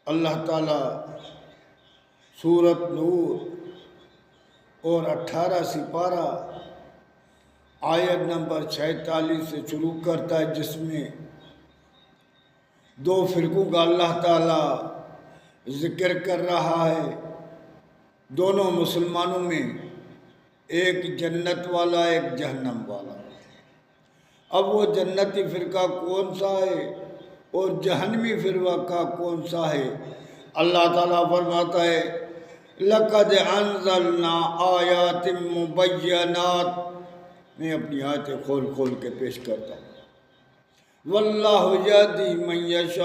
اللہ تعالیٰ سورت نور اور 18 سپارہ آیت نمبر 46 سے شروع کرتا ہے، جس میں دو فرقوں کا اللہ تعالیٰ ذکر کر رہا ہے۔ دونوں مسلمانوں میں ایک جنت والا ایک جہنم والا۔ اب وہ جنتی فرقہ کون سا ہے اور جہنمی فرقہ کون سا ہے؟ اللہ تعالیٰ فرماتا ہے لَقَدْ أَنزَلْنَا آيَاتٍ مُبَيَّنَاتٍ۔ میں اپنی آیتیں کھول کھول کے پیش کرتا ہوں۔ وَاللَّهُ يَهْدِي مَن يَشَاءُ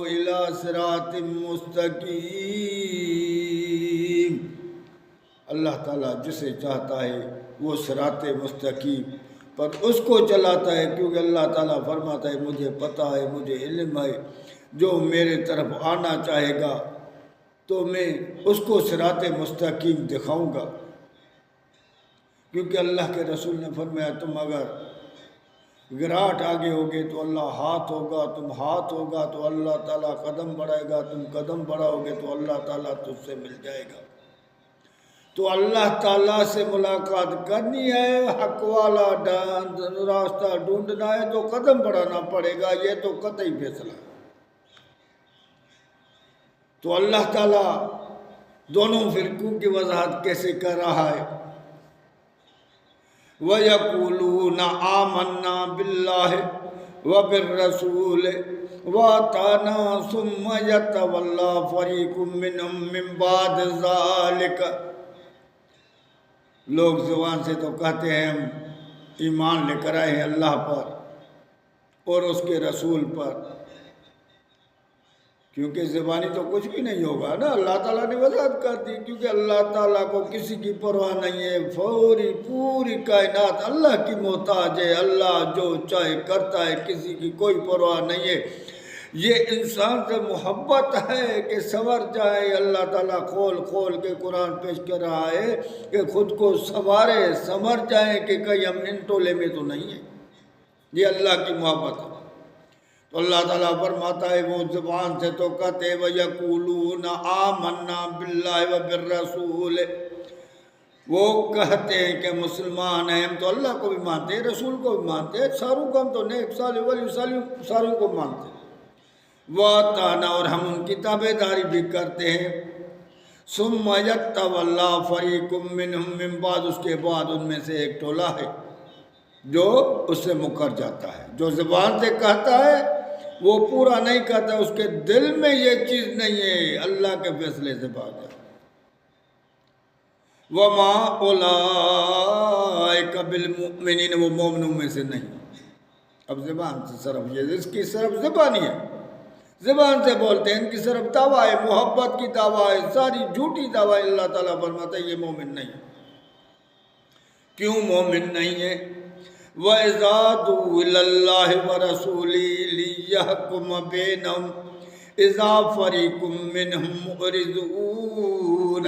إِلَىٰ صِرَاطٍ مُسْتَقِيمٍ۔ اللہ تعالیٰ جسے چاہتا ہے وہ صراط مستقیم پر اس کو چلاتا ہے، کیونکہ اللہ تعالیٰ فرماتا ہے مجھے پتہ ہے، مجھے علم ہے، جو میرے طرف آنا چاہے گا تو میں اس کو صراط مستقیم دکھاؤں گا۔ کیونکہ اللہ کے رسول نے فرمایا تم اگر وراٹ آگے ہوگے تو اللہ ہاتھ ہوگا، تم ہاتھ ہوگا تو اللہ تعالیٰ قدم بڑھائے گا، تم قدم بڑھاؤ گے تو اللہ تعالیٰ تجھ سے مل جائے گا۔ تو اللہ تعالیٰ سے ملاقات کرنی ہے، حق والا راستہ ڈھونڈنا ہے تو قدم بڑھانا پڑے گا، یہ تو قطعی فیصلہ ہے۔ تو اللہ تعالیٰ دونوں فرقوں کی وضاحت کیسے کر رہا ہے؟ وَيَقُولُونَ آمَنَّا بِاللَّهِ وَبِالرَّسُولِ وَأَطَعْنَا ثُمَّ يَتَوَلَّىٰ فَرِيقٌ مِّنْهُم مِّن بَعْدِ ذَٰلِكَ۔ لوگ زبان سے تو کہتے ہیں ہم ایمان لے کر آئے ہیں اللہ پر اور اس کے رسول پر، کیونکہ زبانی تو کچھ بھی نہیں ہوگا نا، اللہ تعالیٰ نے وضاحت کر دی، کیونکہ اللہ تعالیٰ کو کسی کی پرواہ نہیں ہے، پوری کائنات اللہ کی محتاج ہے، اللہ جو چاہے کرتا ہے، کسی کی کوئی پرواہ نہیں ہے۔ یہ انسان سے محبت ہے کہ سنور جائے، اللہ تعالیٰ کھول کھول کے قرآن پیش کر رہا ہے کہ خود کو سنوارے، سنور جائیں کہ کہیں ہم ان ٹولے میں تو نہیں ہیں۔ یہ اللہ کی محبت ہے۔ تو اللہ تعالیٰ فرماتا ہے وہ زبان سے تو کہتے ہیں وَيَقُولُونَ آمَنَّا بِاللَّهِ وَبِالرَّسُولِ، وہ کہتے ہیں کہ مسلمان ہیں، ہم تو اللہ کو بھی مانتے ہیں، رسول کو بھی مانتے ہیں، ساروں کو ہم تو نیک صالح ولی صالح ساروں کو مانتے ہیں، وَأَطَعْنَا، اور ہم ان کی تابعداری بھی کرتے ہیں، ثُمَّ يَتَوَلَّىٰ فَرِيقٌ مِّنْهُم مِّن بَعْدِ، اس کے بعد ان میں سے ایک ٹولہ ہے جو اس سے مکر جاتا ہے۔ جو زبان سے کہتا ہے وہ پورا نہیں کہتا، اس کے دل میں یہ چیز نہیں ہے، اللہ کے فیصلے سے بھاگ جاتا۔ وَمَا أُولَٰئِكَ بِالْمُؤْمِنِينَ، وہ مومنوں میں سے نہیں۔ اب زبان سے صرف یہ اس کی صرف زبانی ہے، زبان سے بولتے ہیں، ان کی صرف دعویٰ ہے، محبت کی دعویٰ ہے، ساری جھوٹی دعویٰ۔ اللہ تعالیٰ فرماتا ہے یہ مومن نہیں۔ کیوں مومن نہیں ہے؟ وَإِذَا دُعُوا إِلَى اللَّهِ وَرَسُولِهِ لِيَحْكُمَ بَيْنَهُمْ إِذَا فَرِيقٌ مِّنْهُمْ مُعْرِضُونَ،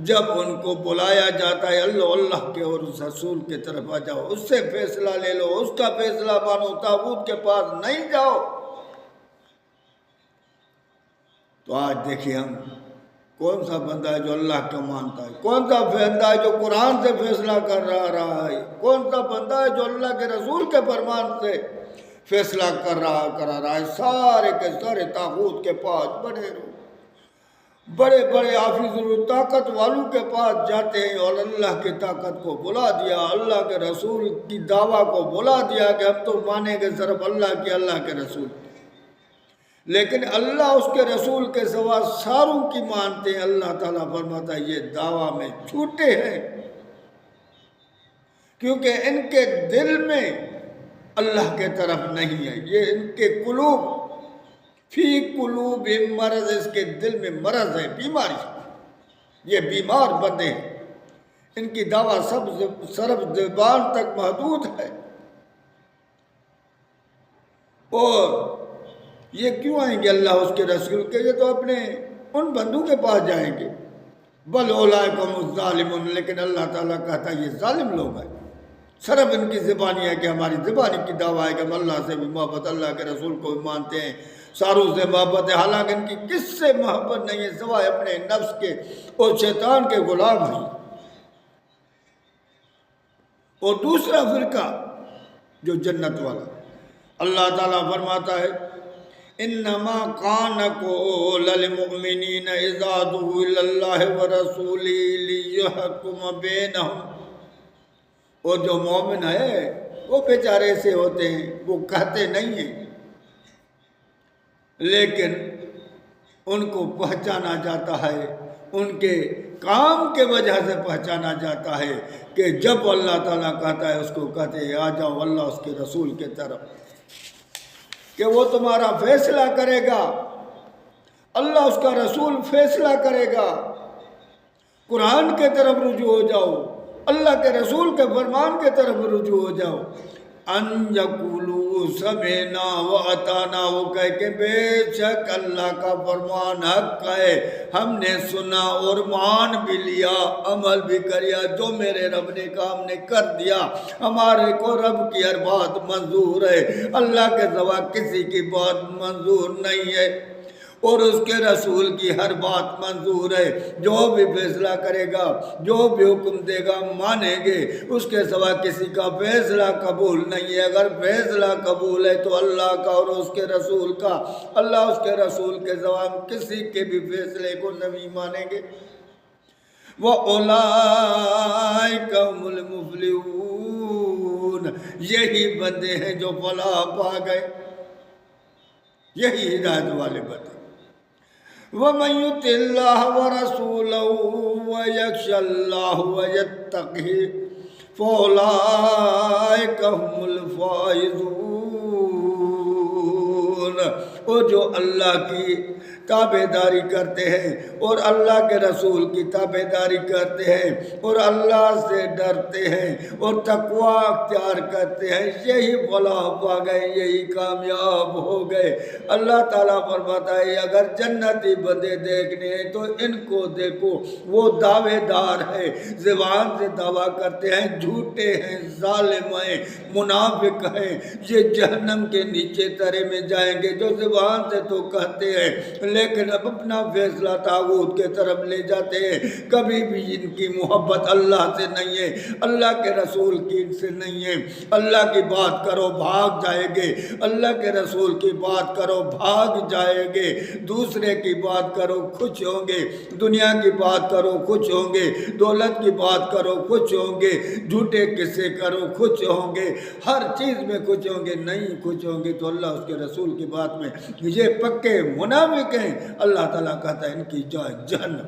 جب ان کو بلایا جاتا ہے اللہ کے اور اس رسول کے طرف آ جاؤ، اس سے فیصلہ لے لو، اس کا فیصلہ مانو، طاغوت کے پاس نہیں جاؤ۔ تو آج دیکھیں ہم کون سا بندہ ہے جو اللہ کا مانتا ہے، کون سا بندہ ہے جو قرآن سے فیصلہ کر رہا ہے، کون سا بندہ ہے جو اللہ کے رسول کے فرمان سے فیصلہ کر رہا ہے۔ سارے کے سارے طاغوت کے پاس بڑے بڑے حافظ و طاقت والوں کے پاس جاتے ہیں، اور اللہ کی طاقت کو بلا دیا، اللہ کے رسول کی دعویٰ کو بلا دیا کہ ہم تو مانیں گے صرف اللہ کی، اللہ کے رسول کی، لیکن اللہ اس کے رسول کے سوا ساروں کی مانتے ہیں۔ اللہ تعالیٰ فرماتا ہے یہ دعویٰ میں جھوٹے ہیں، کیونکہ ان کے دل میں اللہ کے طرف نہیں ہے، یہ ان کے قلوب فی قلوب مرض، اس کے دل میں مرض ہے، بیماری، یہ بیمار بندے ہیں، ان کی دعویٰ صرف زبان تک محدود ہے۔ اور یہ کیوں آئیں گے اللہ اس کے رسول کے؟ یہ تو اپنے ان بندوں کے پاس جائیں گے۔ بل اولئک الظالمون، لیکن اللہ تعالیٰ کہتا ہے یہ ظالم لوگ ہیں، صرف ان کی زبانی ہے کہ ہماری زبانی کی دعویٰ ہے کہ ہم اللہ سے بھی محبت، اللہ کے رسول کو بھی مانتے ہیں، ساروں سے محبت ہے، حالانکہ ان کی کس سے محبت نہیں ہے سوائے اپنے نفس کے اور شیطان کے غلام ہیں۔ اور دوسرا فرقہ جو جنت والا، اللہ تعالیٰ فرماتا ہے انما کان قول المؤمنین اذا دعوا الی اللہ ورسولہ لیحکم بینہم، اور جو مومن ہے وہ بیچارے سے ہوتے ہیں، وہ کہتے نہیں ہیں لیکن ان کو پہچانا جاتا ہے، ان کے کام کے وجہ سے پہچانا جاتا ہے کہ جب اللہ تعالیٰ کہتا ہے اس کو کہتے ہیں آ جاؤ اللہ اس کے رسول کے طرف، کہ وہ تمہارا فیصلہ کرے گا، اللہ اس کا رسول فیصلہ کرے گا، قرآن کے طرف رجوع ہو جاؤ، اللہ کے رسول کے فرمان کے طرف رجوع ہو جاؤ۔ ان یقولوا سمعنا واطعنا، وہ کہے کہ بے شک اللہ کا فرمان حق ہے، ہم نے سنا اور مان بھی لیا، عمل بھی کریا، جو میرے رب نے کہا ہم نے کر دیا، ہمارے کو رب کی ہر بات منظور ہے، اللہ کے سوا کسی کی بات منظور نہیں ہے، اور اس کے رسول کی ہر بات منظور ہے، جو بھی فیصلہ کرے گا، جو بھی حکم دے گا مانیں گے، اس کے سوا کسی کا فیصلہ قبول نہیں ہے۔ اگر فیصلہ قبول ہے تو اللہ کا اور اس کے رسول کا، اللہ اس کے رسول کے سوا کسی کے بھی فیصلے کو نہیں مانیں گے۔ وَأُولَئِكَ هُمُ الْمُفْلِحُونَ، یہی بندے ہیں جو فلاح پا گئے، یہی ہدایت والے بندے۔ وَمَن يُطِعِ اللَّهَ وَرَسُولَهُ وَيَخْشَ اللَّهَ وَيَتَّقْهِ فَأُولَئِكَ هُمُ الْفَائِزُونَ، اور جو اللہ کی تابع داری کرتے ہیں اور اللہ کے رسول کی تابع داری کرتے ہیں اور اللہ سے ڈرتے ہیں اور تقوی اختیار کرتے ہیں، یہی فلاح پا گئے، یہی کامیاب ہو گئے۔ اللہ تعالیٰ فرماتا ہے اگر جنتی بندے دیکھنے ہیں تو ان کو دیکھو، وہ دعوے دار ہے، زبان سے دعویٰ کرتے ہیں، جھوٹے ہیں، ظالم ہیں، منافق ہیں، یہ جہنم کے نیچے ترے میں جائیں گے، جو زبان سے تو کہتے ہیں لیکن اب اپنا فیصلہ طاغوت کے طرف لے جاتے ہیں۔ کبھی بھی ان کی محبت اللہ سے نہیں ہے، اللہ کے رسول کی ان سے نہیں ہے۔ اللہ کی بات کرو بھاگ جائے گے، اللہ کے رسول کی بات کرو بھاگ جائے گے، دوسرے کی بات کرو خوش ہوں گے، دنیا کی بات کرو خوش ہوں گے، دولت کی بات کرو خوش ہوں گے، جھوٹے قصے کرو خوش ہوں گے، ہر چیز میں خوش ہوں گے، نہیں خوش ہوں گے تو اللہ اس کے رسول کی بات میں یہ پکے منافق ہیں۔ اللہ تعالیٰ کہتا ہے ان کی جائے جہنم۔